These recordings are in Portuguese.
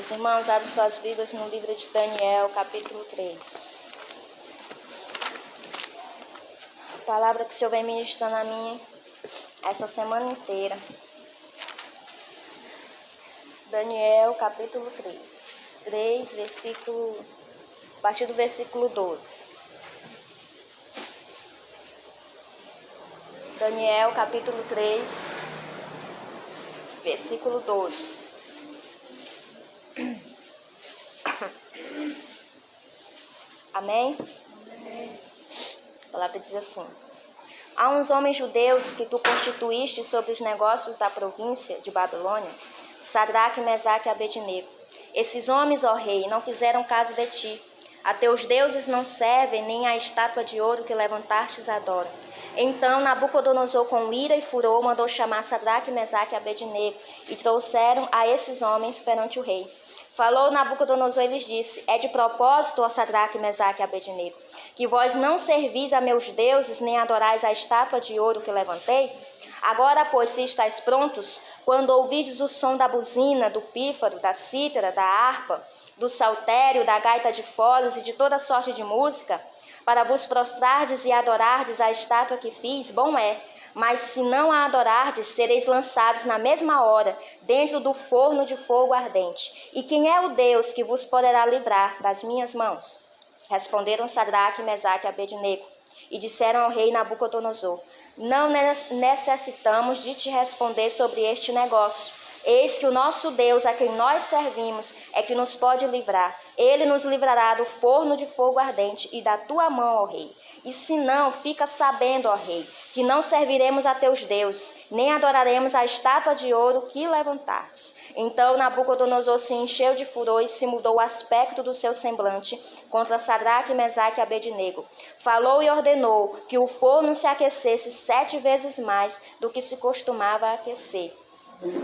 Meus irmãos, abrem suas Bíblias no livro de Daniel, capítulo 3. A palavra que o Senhor vem ministrando a mim essa semana inteira. Daniel, capítulo 3, a partir do versículo 12. Daniel, capítulo 3, versículo 12. Amém? A palavra diz assim: há uns homens judeus que tu constituíste sobre os negócios da província de Babilônia, Sadraque, Mesaque e Abednego. Esses homens, ó rei, não fizeram caso de ti. A teus deuses não servem, nem a estátua de ouro que levantastes adoram. Então Nabucodonosor, com ira e furor, mandou chamar Sadraque, Mesaque e Abednego, e trouxeram a esses homens perante o rei. Falou Nabucodonosor e lhes disse: é de propósito, ó Sadraque, Mesaque e Abednego, que vós não servis a meus deuses, nem adorais a estátua de ouro que levantei? Agora, pois, se estáis prontos, quando ouvides o som da buzina, do pífaro, da cítara, da harpa, do saltério, da gaita de foles e de toda sorte de música, para vos prostrardes e adorardes a estátua que fiz, bom é. Mas se não a adorardes, sereis lançados na mesma hora dentro do forno de fogo ardente. E quem é o Deus que vos poderá livrar das minhas mãos? Responderam Sadraque, Mesaque e Abednego, e disseram ao rei Nabucodonosor: não necessitamos de te responder sobre este negócio. Eis que o nosso Deus, a quem nós servimos, é que nos pode livrar. Ele nos livrará do forno de fogo ardente e da tua mão, ó rei. E se não, fica sabendo, ó rei, que não serviremos a teus deuses, nem adoraremos a estátua de ouro que levantastes. Então Nabucodonosor se encheu de furor e se mudou o aspecto do seu semblante contra Sadraque, Mesaque e Abednego. Falou e ordenou que o forno se aquecesse 7 vezes mais do que se costumava aquecer.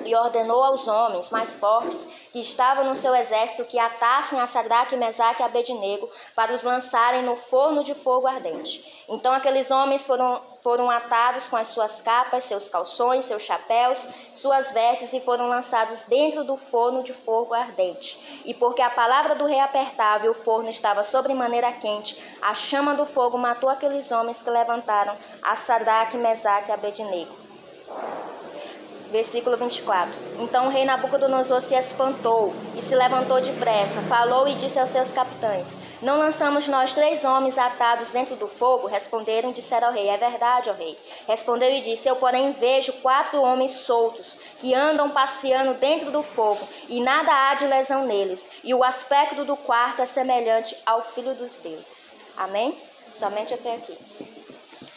E ordenou aos homens mais fortes que estavam no seu exército que atassem a Sadraque, Mesaque e Abednego para os lançarem no forno de fogo ardente. Então aqueles homens foram atados com as suas capas, seus calções, seus chapéus, suas vestes e foram lançados dentro do forno de fogo ardente. E porque a palavra do rei apertava e o forno estava sobremaneira quente, a chama do fogo matou aqueles homens que levantaram a Sadraque, Mesaque e Abednego. Versículo 24. Então o rei Nabucodonosor se espantou e se levantou depressa, falou e disse aos seus capitães: não lançamos nós 3 homens atados dentro do fogo? Responderam e disseram ao rei: é verdade, ó rei. Respondeu e disse: eu porém vejo 4 homens soltos, que andam passeando dentro do fogo, e nada há de lesão neles, e o aspecto do quarto é semelhante ao filho dos deuses. Amém? Somente até aqui.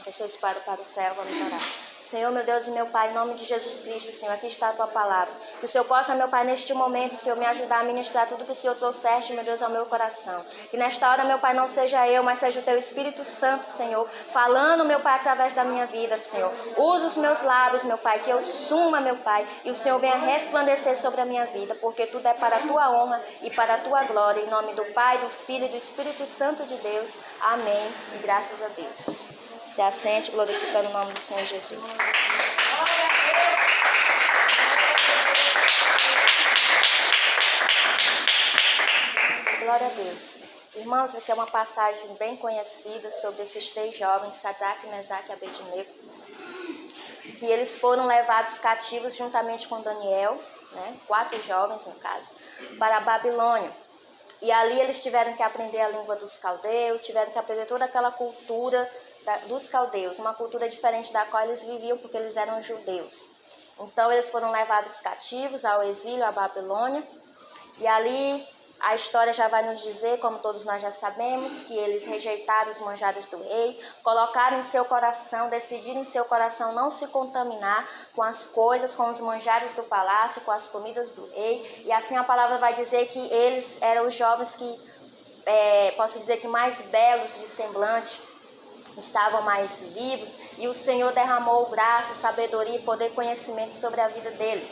Pessoas para o céu, vamos orar. Senhor, meu Deus e meu Pai, em nome de Jesus Cristo, Senhor, aqui está a Tua palavra. Que o Senhor possa, meu Pai, neste momento, Senhor, me ajudar a ministrar tudo que o Senhor trouxeste, meu Deus, ao meu coração. Que nesta hora, meu Pai, não seja eu, mas seja o Teu Espírito Santo, Senhor, falando, meu Pai, através da minha vida, Senhor. Usa os meus lábios, meu Pai, que eu suma, meu Pai, e o Senhor venha resplandecer sobre a minha vida, porque tudo é para a Tua honra e para a Tua glória. Em nome do Pai, do Filho e do Espírito Santo de Deus. Amém. E graças a Deus. Se assente, glorificando o nome do Senhor Jesus. Glória a Deus. Irmãos, aqui é uma passagem bem conhecida sobre esses 3 jovens, Sadraque, Mesaque e Abednego, que eles foram levados cativos juntamente com Daniel, 4 jovens no caso, para a Babilônia. E ali eles tiveram que aprender a língua dos caldeus, tiveram que aprender toda aquela cultura dos caldeus, uma cultura diferente da qual eles viviam, porque eles eram judeus. Então eles foram levados cativos ao exílio, à Babilônia, e ali a história já vai nos dizer, como todos nós já sabemos, que eles rejeitaram os manjares do rei, colocaram em seu coração, decidiram em seu coração não se contaminar com as coisas, com os manjares do palácio, com as comidas do rei, e assim a palavra vai dizer que eles eram os jovens que, posso dizer que mais belos de semblante, estavam mais vivos, e o Senhor derramou graça, sabedoria e poder e conhecimento sobre a vida deles.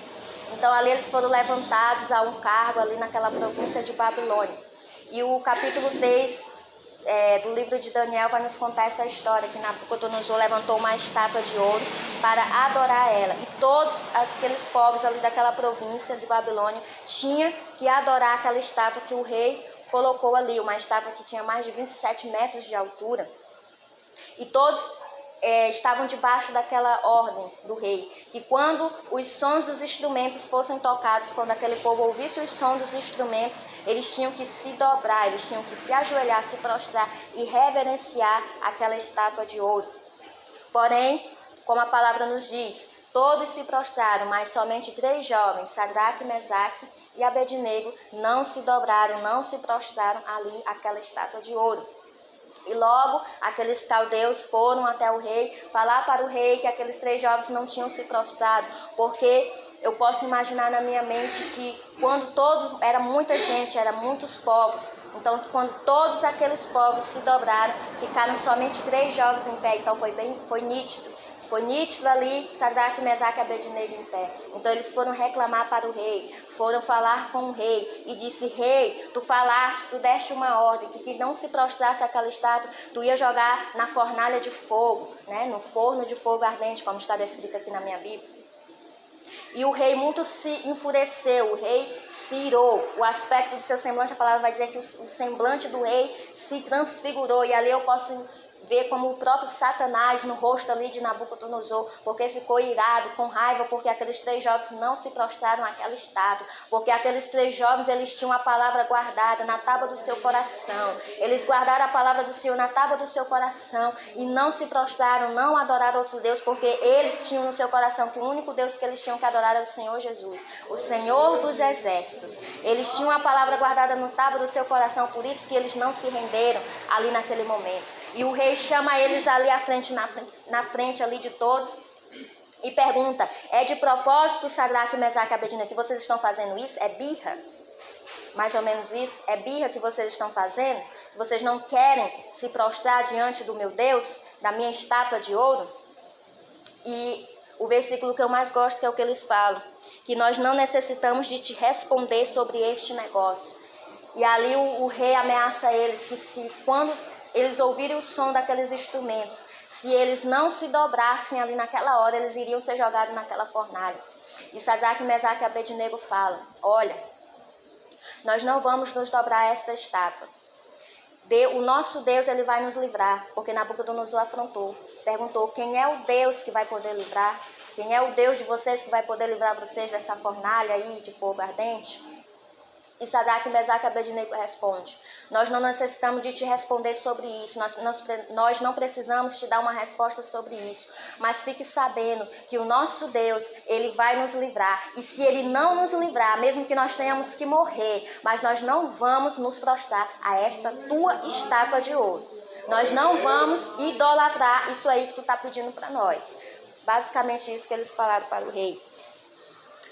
Então ali eles foram levantados a um cargo ali naquela província de Babilônia. E o capítulo 3 do livro de Daniel vai nos contar essa história, que Nabucodonosor levantou uma estátua de ouro para adorar ela. E todos aqueles povos ali daquela província de Babilônia tinham que adorar aquela estátua que o rei colocou ali, uma estátua que tinha mais de 27 metros de altura. E todos estavam debaixo daquela ordem do rei, que quando os sons dos instrumentos fossem tocados, quando aquele povo ouvisse os sons dos instrumentos, eles tinham que se dobrar, eles tinham que se ajoelhar, se prostrar e reverenciar aquela estátua de ouro. Porém, como a palavra nos diz, todos se prostraram, mas somente 3 jovens, Sadraque, Mesaque e Abednego, não se dobraram, não se prostraram ali àquela estátua de ouro. E logo aqueles caldeus foram até o rei, falar para o rei que aqueles 3 jovens não tinham se prostrado, porque eu posso imaginar na minha mente que quando era muita gente, eram muitos povos, então quando todos aqueles povos se dobraram, ficaram somente 3 jovens em pé, então foi nítido. Foi nítido ali, Sadraque, Mesaque e Abednego em pé. Então eles foram reclamar para o rei, foram falar com o rei e disse: rei, tu falaste, tu deste uma ordem que não se prostrasse aquela estátua, tu ia jogar na fornalha de fogo, né, no forno de fogo ardente, como está descrito aqui na minha Bíblia. E o rei muito se enfureceu, o rei se irou. O aspecto do seu semblante, a palavra vai dizer que o semblante do rei se transfigurou. E ali eu posso ver como o próprio Satanás no rosto ali de Nabucodonosor, porque ficou irado, com raiva, porque aqueles 3 jovens não se prostraram àquela estátua, porque aqueles 3 jovens, eles tinham a palavra guardada na tábua do seu coração, eles guardaram a palavra do Senhor na tábua do seu coração e não se prostraram, não adoraram outro Deus, porque eles tinham no seu coração que o único Deus que eles tinham que adorar era o Senhor Jesus, o Senhor dos exércitos. Eles tinham a palavra guardada na tábua do seu coração, por isso que eles não se renderam ali naquele momento. E o rei chama eles ali à frente, na frente ali de todos e pergunta: é de propósito, Sadraque, Mesaque e Abednego, que vocês estão fazendo isso? É birra? Mais ou menos isso? É birra que vocês estão fazendo? Vocês não querem se prostrar diante do meu Deus, da minha estátua de ouro? E o versículo que eu mais gosto, que é o que eles falam, que nós não necessitamos de te responder sobre este negócio. E ali o rei ameaça eles que quando eles ouvirem o som daqueles instrumentos, se eles não se dobrassem ali naquela hora, eles iriam ser jogados naquela fornalha. E Sadraque, Mesaque e Abednego falam: olha, nós não vamos nos dobrar a esta estátua. O nosso Deus, ele vai nos livrar, porque Nabucodonosor afrontou, perguntou: quem é o Deus que vai poder livrar? Quem é o Deus de vocês que vai poder livrar vocês dessa fornalha aí de fogo ardente? E Sadraque, Mesaque e Abednego responde: nós não necessitamos de te responder sobre isso, nós não precisamos te dar uma resposta sobre isso, mas fique sabendo que o nosso Deus, ele vai nos livrar, e se ele não nos livrar, mesmo que nós tenhamos que morrer, mas nós não vamos nos prostrar a esta tua estátua de ouro, nós não vamos idolatrar isso aí que tu está pedindo para nós. Basicamente isso que eles falaram para o rei.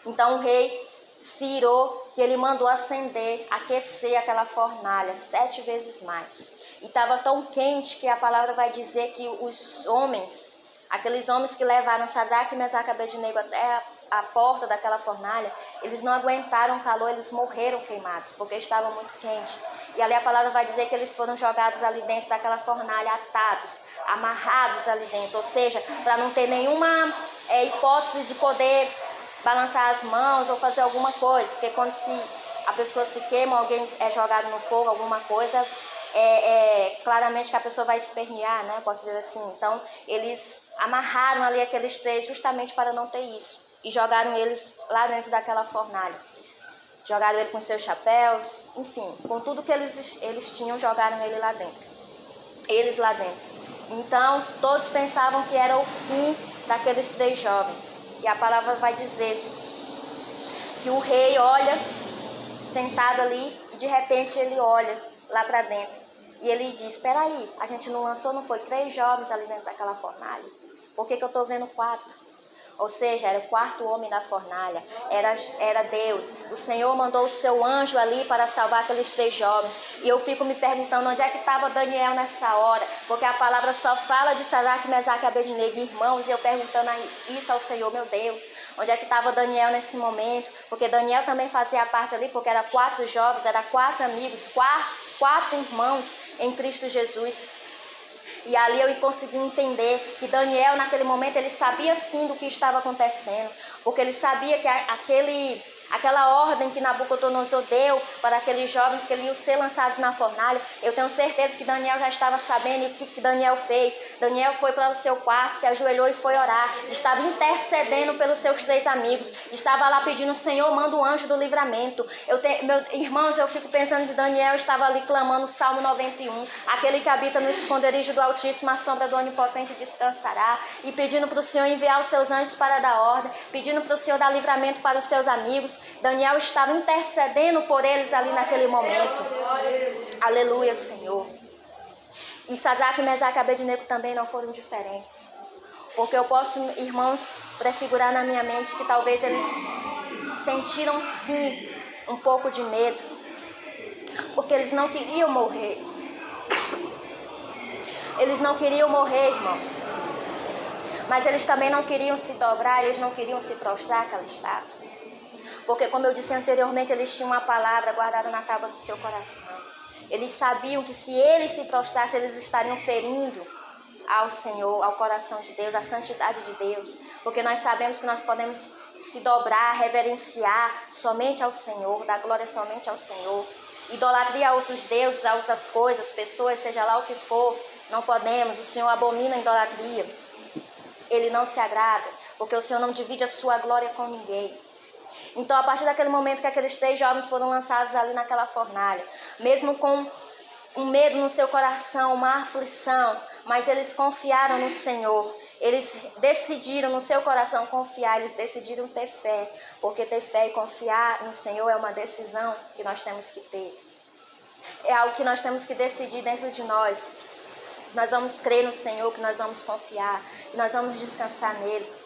Então o rei se irou, que ele mandou acender, aquecer aquela fornalha 7 vezes mais. E estava tão quente que a palavra vai dizer que os homens, aqueles homens que levaram Sadraque, Mesaque e Abednego até a porta daquela fornalha, eles não aguentaram o calor, eles morreram queimados, porque estava muito quente. E ali a palavra vai dizer que eles foram jogados ali dentro daquela fornalha, atados, amarrados ali dentro, ou seja, para não ter nenhuma hipótese de poder balançar as mãos ou fazer alguma coisa, porque quando a pessoa se queima, alguém é jogado no fogo, alguma coisa, claramente que a pessoa vai espernear, né? Posso dizer assim. Então, eles amarraram ali aqueles 3 justamente para não ter isso e jogaram eles lá dentro daquela fornalha. Jogaram ele com seus chapéus, enfim, com tudo que eles tinham, jogaram ele lá dentro. Eles lá dentro. Então, todos pensavam que era o fim daqueles 3 jovens. E a palavra vai dizer que o rei olha, sentado ali, e de repente ele olha lá para dentro. E ele diz: espera aí, a gente não lançou, não foi 3 jovens ali dentro daquela fornalha? Por que eu estou vendo 4? Ou seja, era o quarto homem da fornalha, era Deus. O Senhor mandou o seu anjo ali para salvar aqueles 3 jovens. E eu fico me perguntando onde é que estava Daniel nessa hora, porque a palavra só fala de Sadraque, Mesaque e Abednego, irmãos, e eu perguntando isso ao Senhor, meu Deus, onde é que estava Daniel nesse momento? Porque Daniel também fazia parte ali, porque era 4 jovens, era 4 amigos, 4 irmãos em Cristo Jesus. E ali eu consegui entender que Daniel, naquele momento, ele sabia sim do que estava acontecendo. Porque ele sabia que aquela ordem que Nabucodonosor deu para aqueles jovens que iam ser lançados na fornalha, eu tenho certeza que Daniel já estava sabendo. E o que Daniel fez? Daniel foi para o seu quarto, se ajoelhou e foi orar. Estava intercedendo pelos seus 3 amigos. Estava lá pedindo: Senhor, manda o anjo do livramento. Irmãos, eu fico pensando que Daniel estava ali clamando o Salmo 91. Aquele que habita no esconderijo do Altíssimo, a sombra do Onipotente descansará. E pedindo para o Senhor enviar os seus anjos para dar ordem. Pedindo para o Senhor dar livramento para os seus amigos. Daniel estava intercedendo por eles ali naquele momento. Aleluia, Senhor. E Sadraque, Mesaque e Abednego também não foram diferentes. Porque eu posso, irmãos, prefigurar na minha mente que talvez eles sentiram sim um pouco de medo. Porque eles não queriam morrer. Eles não queriam morrer, irmãos. Mas eles também não queriam se dobrar, eles não queriam se prostrar àquela estátua. Porque, como eu disse anteriormente, eles tinham uma palavra guardada na tábua do seu coração. Eles sabiam que se eles se prostrassem, eles estariam ferindo ao Senhor, ao coração de Deus, à santidade de Deus. Porque nós sabemos que nós podemos se dobrar, reverenciar somente ao Senhor, dar glória somente ao Senhor. Idolatria a outros deuses, a outras coisas, pessoas, seja lá o que for, não podemos. O Senhor abomina a idolatria. Ele não se agrada, porque o Senhor não divide a sua glória com ninguém. Então, a partir daquele momento que aqueles 3 jovens foram lançados ali naquela fornalha, mesmo com um medo no seu coração, uma aflição, mas eles confiaram no Senhor. Eles decidiram no seu coração confiar, eles decidiram ter fé, porque ter fé e confiar no Senhor é uma decisão que nós temos que ter. É algo que nós temos que decidir dentro de nós. Nós vamos crer no Senhor, que nós vamos confiar, que nós vamos descansar nele.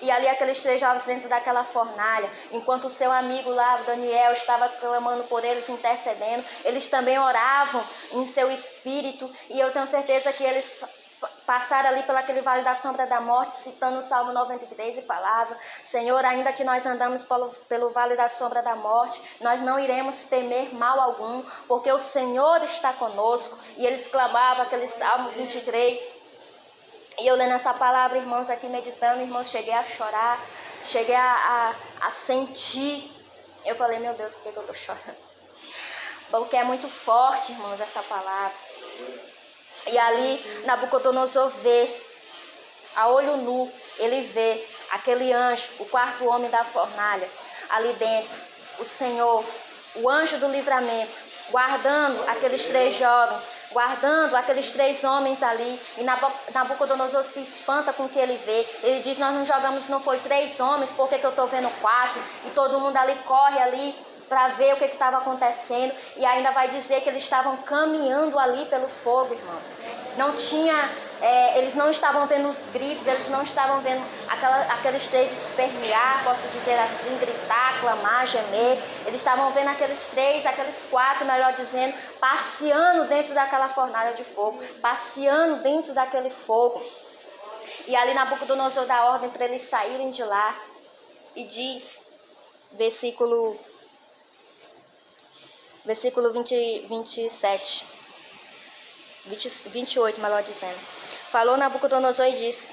E ali aqueles 3 jovens dentro daquela fornalha, enquanto o seu amigo lá, Daniel, estava clamando por eles, intercedendo, eles também oravam em seu espírito. E eu tenho certeza que eles passaram ali pelaquele vale da sombra da morte, citando o Salmo 93 e falavam: Senhor, ainda que nós andamos pelo vale da sombra da morte, nós não iremos temer mal algum, porque o Senhor está conosco. E eles clamavam aquele Salmo 23. E eu lendo essa palavra, irmãos, aqui meditando, irmãos, cheguei a chorar, cheguei a sentir. Eu falei: meu Deus, por que eu estou chorando? Porque é muito forte, irmãos, essa palavra. E ali Nabucodonosor vê, a olho nu, ele vê aquele anjo, o 4º homem da fornalha, ali dentro, o Senhor, o anjo do livramento, guardando aqueles 3 jovens, guardando aqueles 3 homens ali. E Nabucodonosor se espanta com o que ele vê. Ele diz: nós não jogamos, não foi 3 homens, por que eu estou vendo 4? E todo mundo ali corre ali para ver o que estava acontecendo. E ainda vai dizer que eles estavam caminhando ali pelo fogo, irmãos. Não tinha, eles não estavam vendo os gritos, eles não estavam vendo aqueles 3 espernear, posso dizer assim, gritar, clamar, gemer. Eles estavam vendo aqueles 4, melhor dizendo, passeando dentro daquela fornalha de fogo, passeando dentro daquele fogo. E ali Nabucodonosor dá ordem para eles saírem de lá. E diz, versículo 28, melhor dizendo. Falou Nabucodonosor e disse: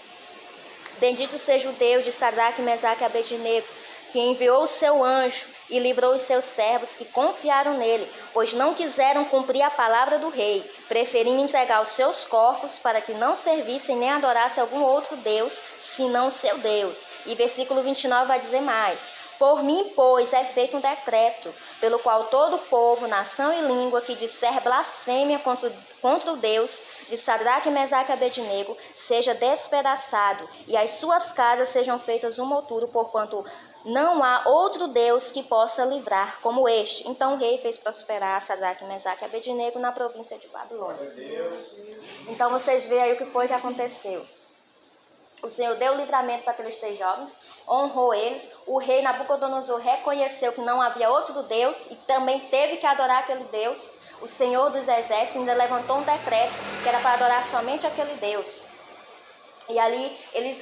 bendito seja o Deus de Sadraque, Mesaque e Abednego, que enviou o seu anjo e livrou os seus servos que confiaram nele, pois não quiseram cumprir a palavra do rei, preferindo entregar os seus corpos para que não servissem nem adorassem algum outro Deus, senão o seu Deus. E versículo 29 vai dizer mais: por mim, pois, é feito um decreto, pelo qual todo povo, nação e língua que disser blasfêmia contra o Deus de Sadraque, Mesaque e Abednego seja despedaçado, e as suas casas sejam feitas um monturo, porquanto não há outro Deus que possa livrar como este. Então o rei fez prosperar Sadraque, Mesaque e Abednego na província de Babilônia. Então vocês veem aí o que foi que aconteceu. O Senhor deu livramento para aqueles 3 jovens, honrou eles. O rei Nabucodonosor reconheceu que não havia outro Deus e também teve que adorar aquele Deus. O Senhor dos Exércitos ainda levantou um decreto que era para adorar somente aquele Deus. E ali,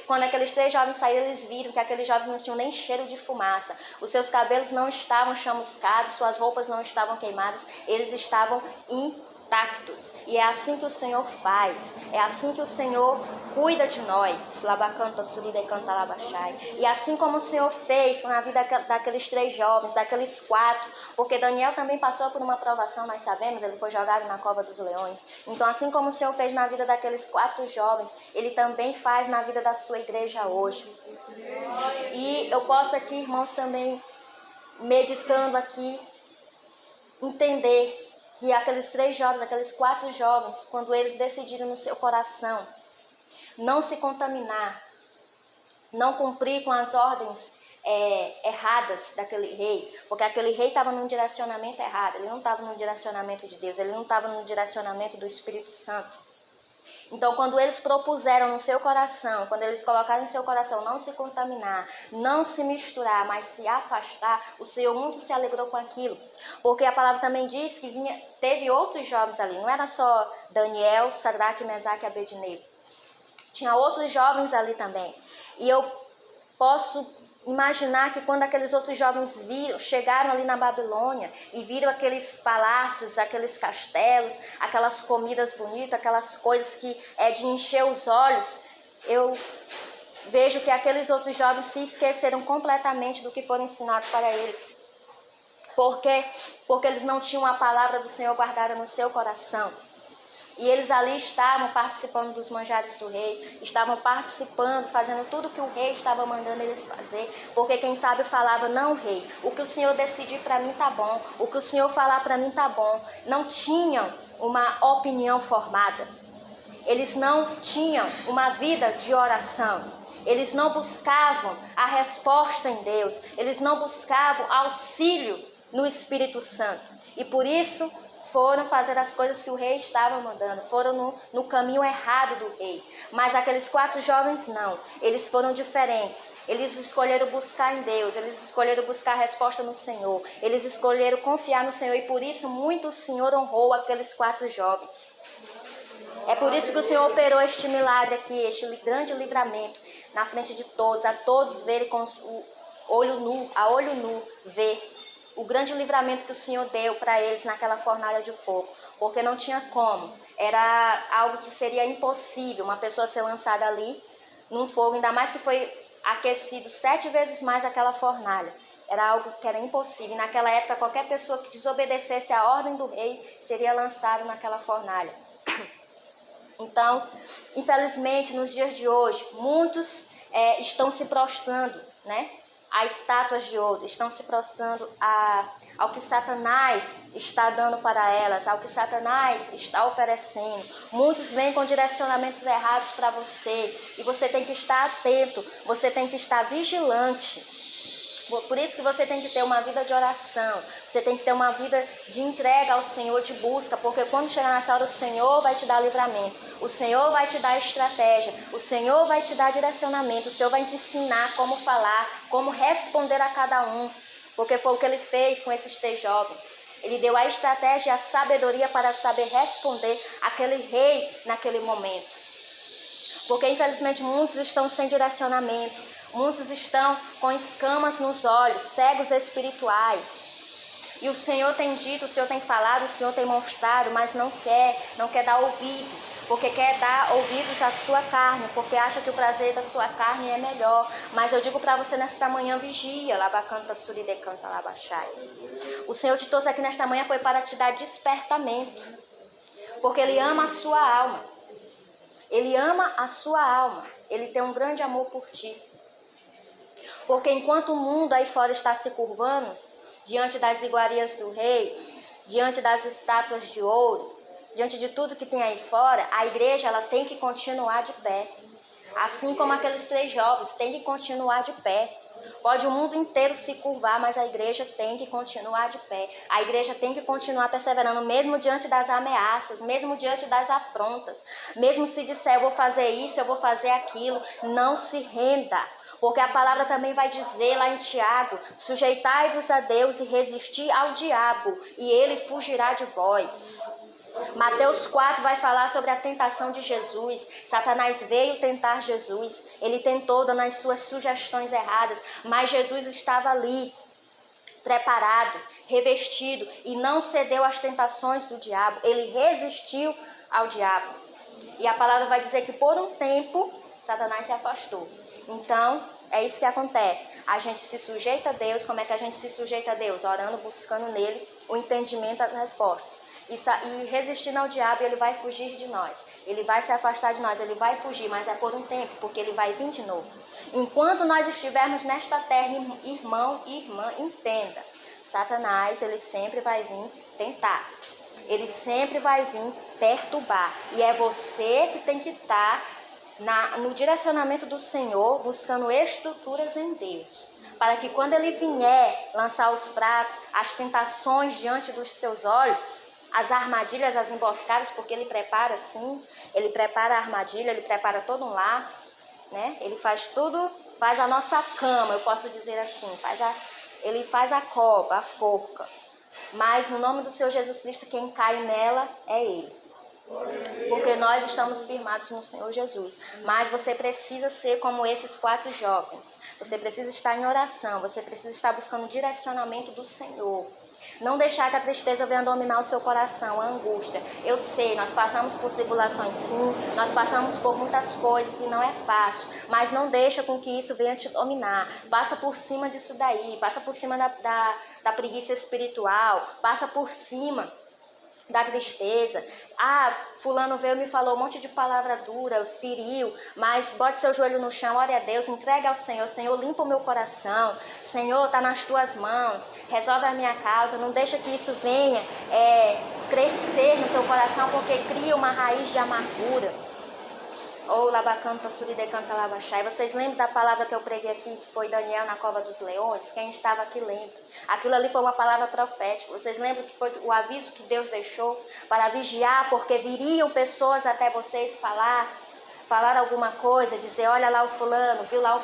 quando aqueles 3 jovens saíram, eles viram que aqueles jovens não tinham nem cheiro de fumaça. Os seus cabelos não estavam chamuscados, suas roupas não estavam queimadas, eles estavam intactos. E é assim que o Senhor faz, é assim que o Senhor cuida de nós. Labacanta, surida, canta, labachai. E assim como o Senhor fez na vida daqueles 3 jovens, daqueles 4, porque Daniel também passou por uma provação, nós sabemos, ele foi jogado na cova dos leões. Então, assim como o Senhor fez na vida daqueles 4 jovens, Ele também faz na vida da sua igreja hoje. E eu posso aqui, irmãos, também meditando aqui, entender que aqueles 3 jovens, aqueles 4 jovens, quando eles decidiram no seu coração não se contaminar, não cumprir com as ordens erradas daquele rei, porque aquele rei estava num direcionamento errado, ele não estava no direcionamento de Deus, ele não estava no direcionamento do Espírito Santo. Então, quando eles propuseram no seu coração, quando eles colocaram em seu coração não se contaminar, não se misturar, mas se afastar, o Senhor muito se alegrou com aquilo. Porque a palavra também diz que teve outros jovens ali, não era só Daniel, Sadraque, Mesaque e Abednego. Tinha outros jovens ali também. E eu posso imaginar que quando aqueles outros jovens chegaram ali na Babilônia e viram aqueles palácios, aqueles castelos, aquelas comidas bonitas, aquelas coisas que é de encher os olhos, eu vejo que aqueles outros jovens se esqueceram completamente do que foi ensinado para eles. Por quê? Porque eles não tinham a palavra do Senhor guardada no seu coração. E eles ali estavam participando dos manjares do rei, estavam participando, fazendo tudo que o rei estava mandando eles fazer. Porque quem sabe falava, não rei, o que o Senhor decidir para mim tá bom, o que o Senhor falar para mim tá bom. Não tinham uma opinião formada, eles não tinham uma vida de oração, eles não buscavam a resposta em Deus, eles não buscavam auxílio no Espírito Santo. E por isso foram fazer as coisas que o rei estava mandando, foram no caminho errado do rei. Mas aqueles 4 jovens não, eles foram diferentes. Eles escolheram buscar em Deus, eles escolheram buscar a resposta no Senhor, eles escolheram confiar no Senhor e por isso muito o Senhor honrou aqueles 4 jovens. É por isso que o Senhor operou este milagre aqui, este grande livramento na frente de todos, a todos verem com o olho nu, ver o grande livramento que o Senhor deu para eles naquela fornalha de fogo, porque não tinha como, era algo que seria impossível, uma pessoa ser lançada ali num fogo, ainda mais que foi aquecido 7 vezes mais aquela fornalha, era algo que era impossível, e naquela época qualquer pessoa que desobedecesse a ordem do rei seria lançado naquela fornalha. Então, infelizmente, nos dias de hoje, muitos estão se prostrando, né? A estátuas de ouro, estão se prostrando ao que Satanás está dando para elas, ao que Satanás está oferecendo. Muitos vêm com direcionamentos errados para você e você tem que estar atento, você tem que estar vigilante. Por isso que você tem que ter uma vida de oração, você tem que ter uma vida de entrega ao Senhor, de busca, porque quando chegar nessa hora o Senhor vai te dar livramento, o Senhor vai te dar estratégia, o Senhor vai te dar direcionamento, o Senhor vai te ensinar como falar, como responder a cada um, porque foi o que Ele fez com esses 3 jovens. Ele deu a estratégia e a sabedoria para saber responder aquele rei naquele momento. Porque infelizmente muitos estão sem direcionamento. Muitos estão com escamas nos olhos, cegos espirituais. E o Senhor tem dito, o Senhor tem falado, o Senhor tem mostrado, mas não quer dar ouvidos. Porque quer dar ouvidos à sua carne, porque acha que o prazer da sua carne é melhor. Mas eu digo para você nesta manhã, vigia, labacanta, suridecanta, labachai. O Senhor te trouxe aqui nesta manhã foi para te dar despertamento. Porque Ele ama a sua alma. Ele ama a sua alma. Ele tem um grande amor por ti. Porque enquanto o mundo aí fora está se curvando, diante das iguarias do rei, diante das estátuas de ouro, diante de tudo que tem aí fora, a igreja ela tem que continuar de pé. Assim como aqueles 3 jovens têm que continuar de pé. Pode o mundo inteiro se curvar, mas a igreja tem que continuar de pé. A igreja tem que continuar perseverando, mesmo diante das ameaças, mesmo diante das afrontas. Mesmo se disser, eu vou fazer isso, eu vou fazer aquilo, não se renda. Porque a palavra também vai dizer lá em Tiago, sujeitai-vos a Deus e resistir ao diabo, e ele fugirá de vós. Mateus 4 vai falar sobre a tentação de Jesus. Satanás veio tentar Jesus. Ele tentou dando as suas sugestões erradas, mas Jesus estava ali, preparado, revestido, e não cedeu às tentações do diabo. Ele resistiu ao diabo. E a palavra vai dizer que por um tempo, Satanás se afastou. Então, é isso que acontece. A gente se sujeita a Deus. Como é que a gente se sujeita a Deus? Orando, buscando nele o entendimento das respostas. E resistindo ao diabo, ele vai fugir de nós. Ele vai se afastar de nós, ele vai fugir, mas é por um tempo, porque ele vai vir de novo. Enquanto nós estivermos nesta terra, irmão e irmã, entenda. Satanás, ele sempre vai vir tentar. Ele sempre vai vir perturbar. E é você que tem que estar no direcionamento do Senhor, buscando estruturas em Deus. Para que quando ele vier lançar os pratos, as tentações diante dos seus olhos, as armadilhas, as emboscadas, porque ele prepara sim, ele prepara a armadilha, ele prepara todo um laço, né? Ele faz tudo, faz a nossa cama, eu posso dizer assim, ele faz a cova, a forca. Mas no nome do Senhor Jesus Cristo, quem cai nela é ele. Porque nós estamos firmados no Senhor Jesus. Mas você precisa ser como esses 4 jovens. Você precisa estar em oração, você precisa estar buscando o direcionamento do Senhor. Não deixar que a tristeza venha dominar o seu coração, a angústia. Eu sei, nós passamos por tribulações sim, nós passamos por muitas coisas e não é fácil. Mas não deixa com que isso venha te dominar. Passa por cima disso daí, passa por cima da preguiça espiritual, passa por cima da tristeza. Ah, fulano veio e me falou um monte de palavra dura, feriu, mas bote seu joelho no chão, ore a Deus, entregue ao Senhor. Senhor, limpa o meu coração. Senhor, está nas tuas mãos, resolve a minha causa. Não deixa que isso venha crescer no teu coração, porque cria uma raiz de amargura. Ou labacanta, suridecanta, labaxai. Vocês lembram da palavra que eu preguei aqui, que foi Daniel na cova dos leões? Quem estava aqui lembra? Aquilo ali foi uma palavra profética. Vocês lembram que foi o aviso que Deus deixou para vigiar, porque viriam pessoas até vocês falar alguma coisa, dizer, olha lá o fulano, viu lá o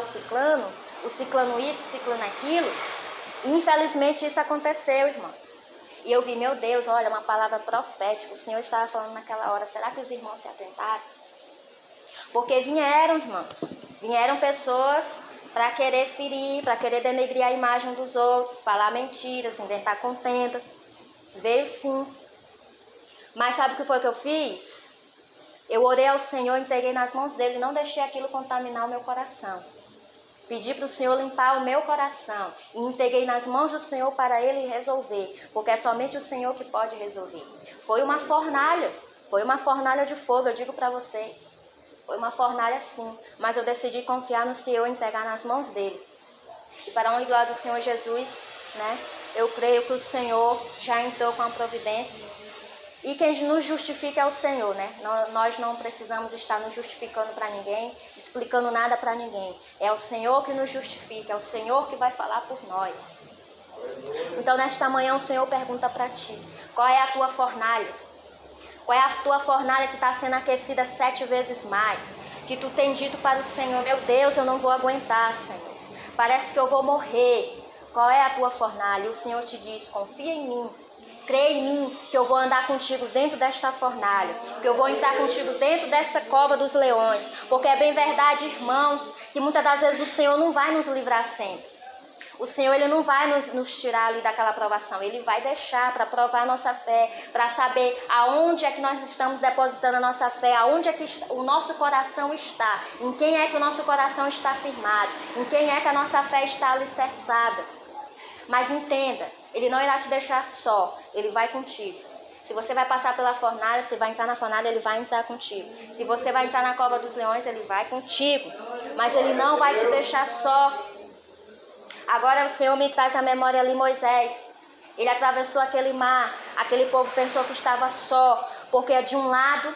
ciclano isso, o ciclano aquilo. E infelizmente isso aconteceu, irmãos. E eu vi, meu Deus, olha, uma palavra profética. O Senhor estava falando naquela hora. Será que os irmãos se atentaram? Porque vieram pessoas para querer ferir, para querer denegrir a imagem dos outros, falar mentiras, inventar contenda. Veio sim. Mas sabe o que foi que eu fiz? Eu orei ao Senhor, entreguei nas mãos dele, não deixei aquilo contaminar o meu coração. Pedi para o Senhor limpar o meu coração e entreguei nas mãos do Senhor para ele resolver, porque é somente o Senhor que pode resolver. Foi uma fornalha de fogo, eu digo para vocês. Foi uma fornalha sim, mas eu decidi confiar no Senhor e entregar nas mãos dele. E para a honra e glória do Senhor Jesus, né, eu creio que o Senhor já entrou com a providência. E quem nos justifica é o Senhor, né? Nós não precisamos estar nos justificando para ninguém, explicando nada para ninguém. É o Senhor que nos justifica, é o Senhor que vai falar por nós. Então, nesta manhã, o Senhor pergunta para ti, qual é a tua fornalha? Qual é a tua fornalha que está sendo aquecida 7 vezes mais? Que tu tem dito para o Senhor, meu Deus, eu não vou aguentar, Senhor. Parece que eu vou morrer. Qual é a tua fornalha? E o Senhor te diz, confia em mim. Crê em mim, que eu vou andar contigo dentro desta fornalha, que eu vou entrar contigo dentro desta cova dos leões, porque é bem verdade, irmãos, que muitas das vezes o Senhor não vai nos livrar sempre. O Senhor, ele não vai nos tirar ali daquela provação, ele vai deixar para provar a nossa fé, para saber aonde é que nós estamos depositando a nossa fé, aonde é que o nosso coração está, em quem é que o nosso coração está firmado, em quem é que a nossa fé está alicerçada. Mas entenda, ele não irá te deixar só, ele vai contigo. Se você vai passar pela fornalha, você vai entrar na fornalha, ele vai entrar contigo. Se você vai entrar na cova dos leões, ele vai contigo. Mas ele não vai te deixar só. Agora o Senhor me traz à memória ali Moisés. Ele atravessou aquele mar, aquele povo pensou que estava só, porque de um lado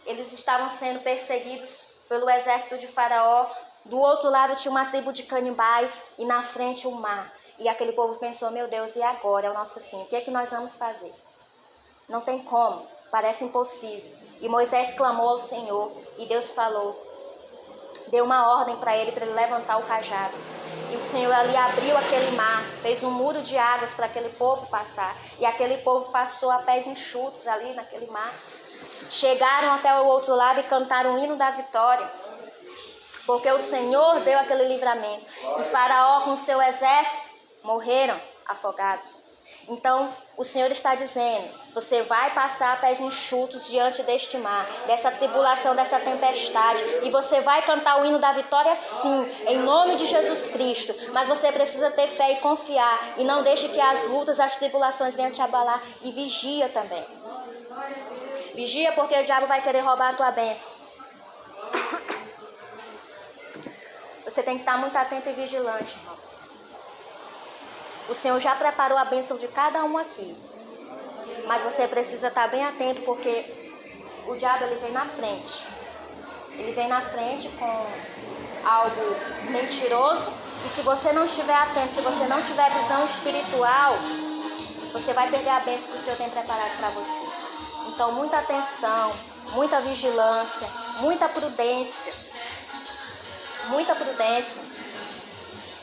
eles estavam sendo perseguidos pelo exército de Faraó, Do outro lado tinha uma tribo de canibais e na frente o mar. E aquele povo pensou, meu Deus, e agora é o nosso fim? O que é que nós vamos fazer? Não tem como, parece impossível. E Moisés clamou ao Senhor e Deus falou, deu uma ordem para ele levantar o cajado. E o Senhor ali abriu aquele mar, fez um muro de águas para aquele povo passar. E aquele povo passou a pés enxutos ali naquele mar. Chegaram até o outro lado e cantaram o hino da vitória. Porque o Senhor deu aquele livramento. E Faraó com seu exército morreram afogados. Então, o Senhor está dizendo, você vai passar a pés enxutos diante deste mar, dessa tribulação, dessa tempestade, e você vai cantar o hino da vitória sim, em nome de Jesus Cristo, mas você precisa ter fé e confiar, e não deixe que as lutas, as tribulações venham te abalar, e vigia também. Vigia porque o diabo vai querer roubar a tua bênção. Você tem que estar muito atento e vigilante, irmãos. O Senhor já preparou a bênção de cada um aqui. Mas você precisa estar bem atento porque o diabo ele vem na frente. Ele vem na frente com algo mentiroso. E se você não estiver atento, se você não tiver visão espiritual, você vai perder a bênção que o Senhor tem preparado para você. Então, muita atenção, muita vigilância, muita prudência. Muita prudência.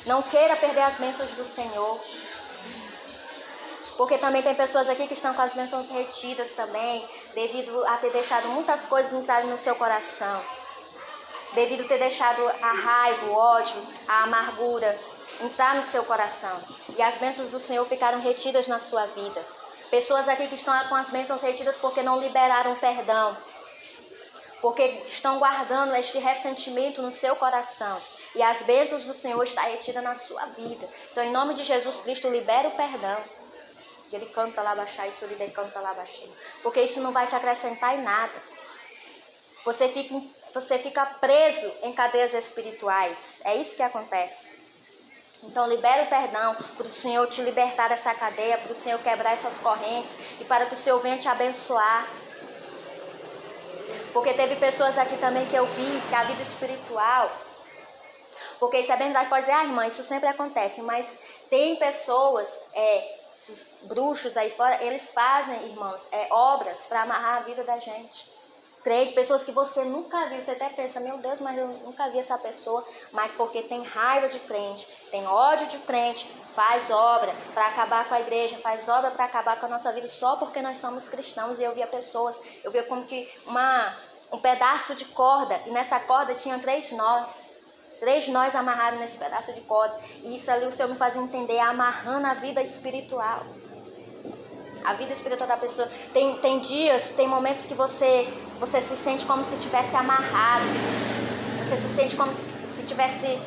Não queira perder as bênçãos do Senhor. Porque também tem pessoas aqui que estão com as bênçãos retidas também, devido a ter deixado muitas coisas entrarem no seu coração. Devido a ter deixado a raiva, o ódio, a amargura entrar no seu coração. E as bênçãos do Senhor ficaram retidas na sua vida. Pessoas aqui que estão com as bênçãos retidas porque não liberaram perdão. Porque estão guardando este ressentimento no seu coração. E as bênçãos do Senhor estão retidas na sua vida. Então, em nome de Jesus Cristo, libera o perdão. Ele canta lá baixar, isso ele canta lá baixar. Porque isso não vai te acrescentar em nada. Você fica preso em cadeias espirituais. É isso que acontece. Então, libera o perdão para o Senhor te libertar dessa cadeia, para o Senhor quebrar essas correntes e para que o Senhor venha te abençoar. Porque teve pessoas aqui também que eu vi que a vida espiritual, porque isso é bem verdade, pode dizer, irmã, isso sempre acontece, mas tem pessoas, esses bruxos aí fora, eles fazem, irmãos, obras para amarrar a vida da gente. Crente, pessoas que você nunca viu, você até pensa, meu Deus, mas eu nunca vi essa pessoa, mas porque tem raiva de crente, tem ódio de crente, faz obra para acabar com a igreja, faz obra para acabar com a nossa vida só porque nós somos cristãos. E eu via pessoas, eu via como que um pedaço de corda, e nessa corda tinha 3 nós amarrados nesse pedaço de corda, e isso ali o Senhor me fazia entender, amarrando a vida espiritual. A vida espiritual da pessoa. Tem dias, tem momentos que você se sente como se estivesse amarrado. Você se sente como se estivesse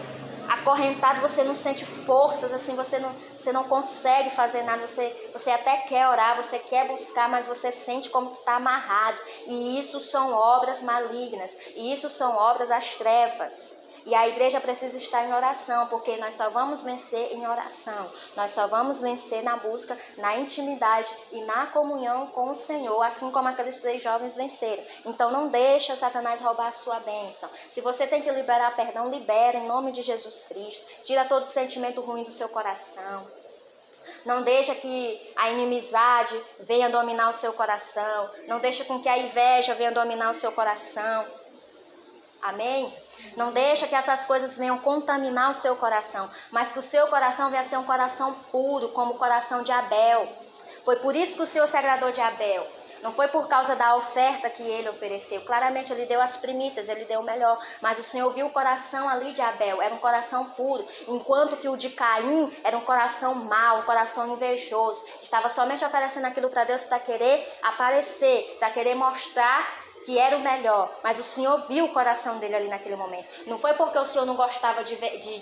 acorrentado. Você não sente forças, assim, você não consegue fazer nada. Você até quer orar, você quer buscar, mas você sente como que está amarrado. E isso são obras malignas. E isso são obras das trevas. E a igreja precisa estar em oração, porque nós só vamos vencer em oração. Nós só vamos vencer na busca, na intimidade e na comunhão com o Senhor, assim como aqueles 3 jovens venceram. Então não deixa Satanás roubar a sua bênção. Se você tem que liberar perdão, libera em nome de Jesus Cristo. Tira todo sentimento ruim do seu coração. Não deixa que a inimizade venha dominar o seu coração. Não deixa com que a inveja venha dominar o seu coração. Amém? Não deixa que essas coisas venham contaminar o seu coração, mas que o seu coração venha ser um coração puro, como o coração de Abel. Foi por isso que o Senhor se agradou de Abel. Não foi por causa da oferta que ele ofereceu. Claramente ele deu as primícias, ele deu o melhor. Mas o Senhor viu o coração ali de Abel, era um coração puro. Enquanto que o de Caim era um coração mau, um coração invejoso. Estava somente oferecendo aquilo para Deus para querer aparecer, para querer mostrar que era o melhor, mas o Senhor viu o coração dele ali naquele momento. Não foi porque o Senhor não gostava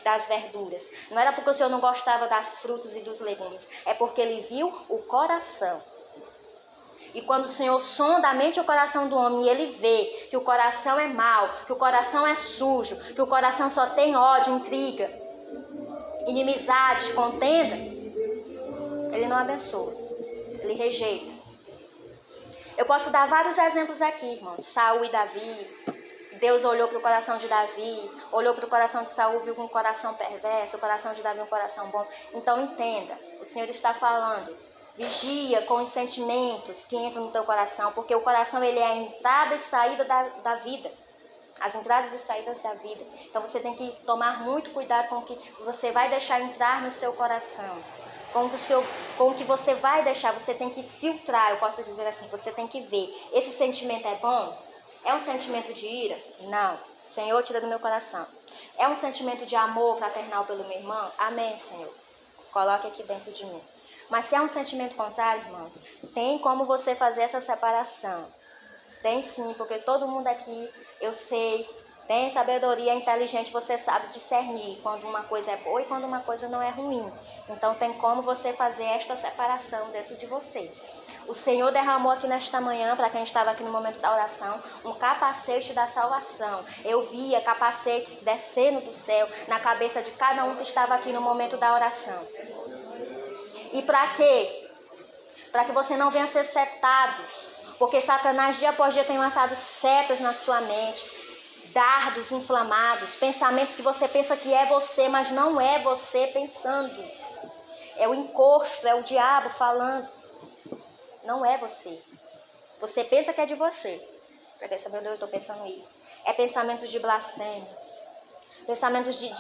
das verduras, não era porque o Senhor não gostava das frutas e dos legumes, é porque ele viu o coração. E quando o Senhor sonda a mente e o coração do homem e ele vê que o coração é mau, que o coração é sujo, que o coração só tem ódio, intriga, inimizade, contenda, ele não abençoa, ele rejeita. Eu posso dar vários exemplos aqui, irmãos. Saul e Davi, Deus olhou para o coração de Davi, olhou para o coração de Saul, viu um coração perverso, o coração de Davi um coração bom. Então entenda, o Senhor está falando, vigia com os sentimentos que entram no teu coração, porque o coração ele é a entrada e saída da vida. As entradas e saídas da vida. Então você tem que tomar muito cuidado com o que você vai deixar entrar no seu coração. Com o que você vai deixar, você tem que filtrar, eu posso dizer assim, você tem que ver. Esse sentimento é bom? É um sentimento de ira? Não. Senhor, tira do meu coração. É um sentimento de amor fraternal pelo meu irmão? Amém, Senhor. Coloque aqui dentro de mim. Mas se é um sentimento contrário, irmãos, tem como você fazer essa separação. Tem sim, porque todo mundo aqui, eu sei, tem sabedoria inteligente, você sabe discernir quando uma coisa é boa e quando uma coisa não é ruim. Então tem como você fazer esta separação dentro de você. O Senhor derramou aqui nesta manhã, para quem estava aqui no momento da oração, um capacete da salvação. Eu via capacetes descendo do céu na cabeça de cada um que estava aqui no momento da oração. E para quê? Para que você não venha ser setado. Porque Satanás dia após dia tem lançado setas na sua mente, dardos inflamados, pensamentos que você pensa que é você, mas não é você pensando. É o encosto, é o diabo falando. Não é você. Você pensa que é de você. Para pensar, meu Deus, eu estou pensando isso. É pensamentos de blasfêmia. Pensamentos de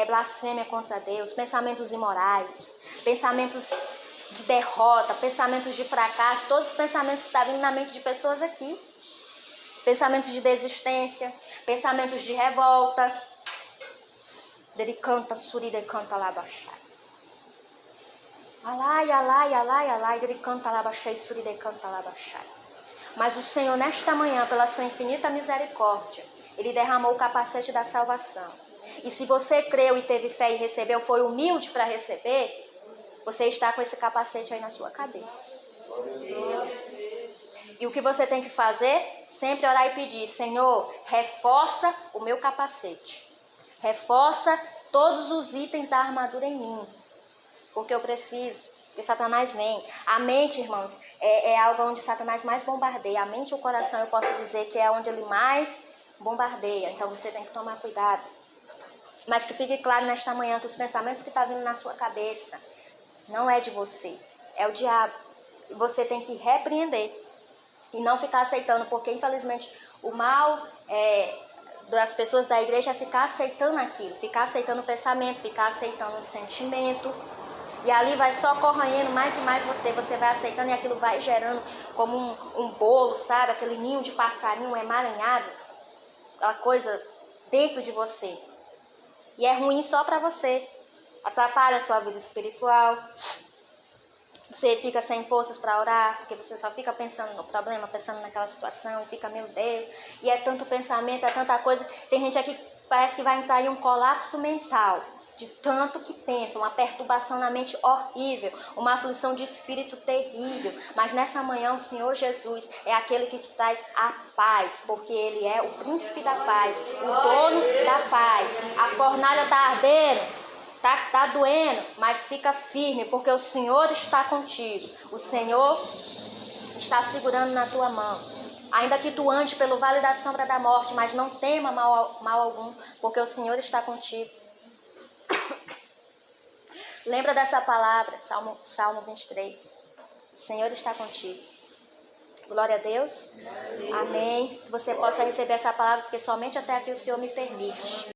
blasfêmia contra Deus. Pensamentos imorais. Pensamentos de derrota, pensamentos de fracasso, todos os pensamentos que estão vindo na mente de pessoas aqui. Pensamentos de desistência, pensamentos de revolta. Ele canta, suri, ele canta lá baixar. Alai, alai, alai, alai, ele canta lá baixar, suri, ele canta lá baixar. Mas o Senhor, nesta manhã, pela sua infinita misericórdia, Ele derramou o capacete da salvação. E se você creu e teve fé e recebeu, foi humilde para receber, você está com esse capacete aí na sua cabeça. E o que você tem que fazer? Sempre orar e pedir: Senhor, reforça o meu capacete. Reforça todos os itens da armadura em mim. Porque eu preciso. Porque Satanás vem. A mente, irmãos, é algo onde Satanás mais bombardeia. A mente e o coração, eu posso dizer que é onde ele mais bombardeia. Então você tem que tomar cuidado. Mas que fique claro nesta manhã que os pensamentos que estão vindo na sua cabeça não é de você, é o diabo. E você tem que repreender e não ficar aceitando, porque infelizmente o mal das pessoas da igreja é ficar aceitando aquilo, ficar aceitando o pensamento, ficar aceitando o sentimento. E ali vai só corroendo mais e mais você vai aceitando e aquilo vai gerando como um bolo, sabe? Aquele ninho de passarinho emaranhado, aquela coisa dentro de você. E é ruim só para você. Atrapalha a sua vida espiritual. Você fica sem forças para orar, porque você só fica pensando no problema, pensando naquela situação, e fica, meu Deus, e é tanto pensamento, é tanta coisa. Tem gente aqui que parece que vai entrar em um colapso mental, de tanto que pensa, uma perturbação na mente horrível, uma aflição de espírito terrível. Mas nessa manhã o Senhor Jesus é aquele que te traz a paz, porque Ele é o príncipe da paz, o dono da paz. A fornalha está ardendo. Tá doendo, mas fica firme, porque o Senhor está contigo. O Senhor está segurando na tua mão. Ainda que tu ande pelo vale da sombra da morte, mas não tema mal algum, porque o Senhor está contigo. Lembra dessa palavra, Salmo 23. O Senhor está contigo. Glória a Deus. Amém. Que você possa receber essa palavra, porque somente até aqui o Senhor me permite.